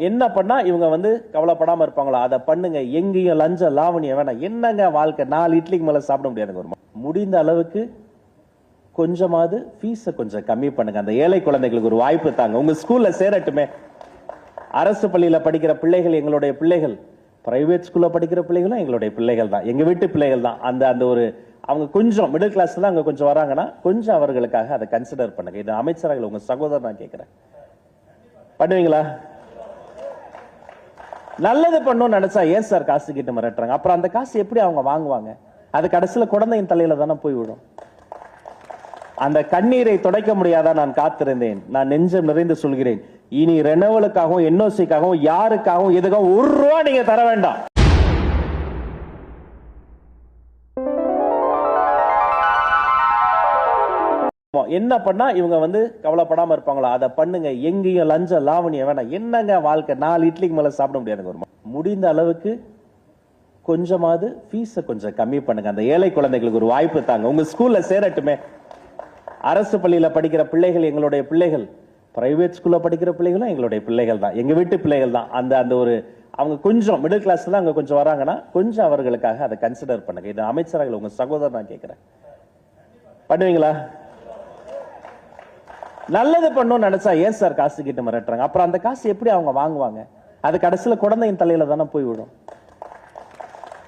என்ன பண்ணா இவங்க கவலைப்படாம இருப்பாங்களோ அதை பண்ணுங்க. எங்கேயும் லஞ்ச லாவணியம் வேணாம். என்னங்க வாழ்க்கை, 4 இட்லிக்கு மேல சாப்பிட முடியாதுங்க. முடிந்த அளவுக்கு கொஞ்சமாவது ஃபீஸ கொஞ்சம் கம்மி பண்ணுங்க. அந்த ஏழை குழந்தைகளுக்கு ஒரு வாய்ப்பு தாங்க. உங்க ஸ்கூல்ல சேரட்டுமே. அரசு பள்ளியில படிக்கிற பிள்ளைகள் எங்களுடைய பிள்ளைகள், பிரைவேட் ஸ்கூல்ல படிக்கிற பிள்ளைகளும் எங்களுடைய பிள்ளைகள் தான், எங்க வீட்டு பிள்ளைகள் தான். அந்த ஒரு அவங்க கொஞ்சம் மிடில் கிளாஸ்ல அங்க கொஞ்சம் வராங்கன்னா கொஞ்சம் அவர்களுக்காக அதை கன்சிடர் பண்ணுங்க. இது அமைச்சர்கள் உங்க சகோதரர் நான் கேட்கிறேன், பண்ணுவீங்களா? நல்லது பண்ணணும்னு நினைச்சா ஏன் சார் காசு கிட்ட மிரட்டுறாங்க? அப்புறம் அந்த காசு எப்படி அவங்க வாங்குவாங்க? அது கடைசியில குழந்தையின் தலையில தானே போய் விடும். அந்த கண்ணீரை துடைக்க முடியாதா நான் காத்திருந்தேன். நான் நெஞ்சம் நிறைந்து சொல்கிறேன், இனி ரெனவலுக்காகவும் என்ஓசிக்காகவும் யாருக்காகவும் எதுக்காகவும் 1 ரூபா நீங்க தர வேண்டாம். என்ன பண்ணா இவங்க கவலைப்படாம இருப்பாங்களோ அதை பண்ணுங்க. எங்கேயும் லஞ்ச லாவணியம் வேணாம். என்னங்க வாழ்க்கை, 4 இட்லிக்கு மேல சாப்பிட முடியாதுங்க. முடிந்த அளவுக்கு கொஞ்சமாவது ஃபீஸ கொஞ்சம் கம்மி பண்ணுங்க. அந்த ஏழை குழந்தைகளுக்கு ஒரு வாய்ப்பு தாங்க. உங்க ஸ்கூல்ல சேரட்டுமே. அரசு பள்ளியில படிக்கிற பிள்ளைகள் எங்களுடைய பிள்ளைகள், பிரைவேட் ஸ்கூல்ல படிக்கிற பிள்ளைகளும் எங்களுடைய பிள்ளைகள் தான், எங்க வீட்டு பிள்ளைகள் தான். அந்த ஒரு அவங்க கொஞ்சம் மிடில் கிளாஸ்ல அங்க கொஞ்சம் வராங்கன்னா கொஞ்சம் அவர்களுக்காக அதை கன்சிடர் பண்ணுங்க. இது அமைச்சர்கள் உங்க சகோதரர் நான் கேட்கிறேன், பண்ணுவீங்களா? நல்லது பண்ணணும்னு நினைச்சா ஏன் சார் காசு கிட்ட மிரட்டுறாங்க? அப்புறம் அந்த காசு எப்படி அவங்க வாங்குவாங்க? அது கடைசியில குழந்தையின் தலையில தானே போய் விடும்.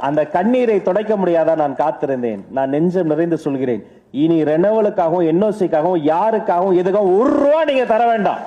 அந்த கண்ணீரை துடைக்க முடியாதா நான் காத்திருந்தேன். நான் நெஞ்சம் நிறைந்து சொல்கிறேன், இனி ரெனவலுக்காகவும் என்ஓசிக்காகவும் யாருக்காகவும் எதுக்காகவும் 1 ரூபா நீங்க தர வேண்டாம்.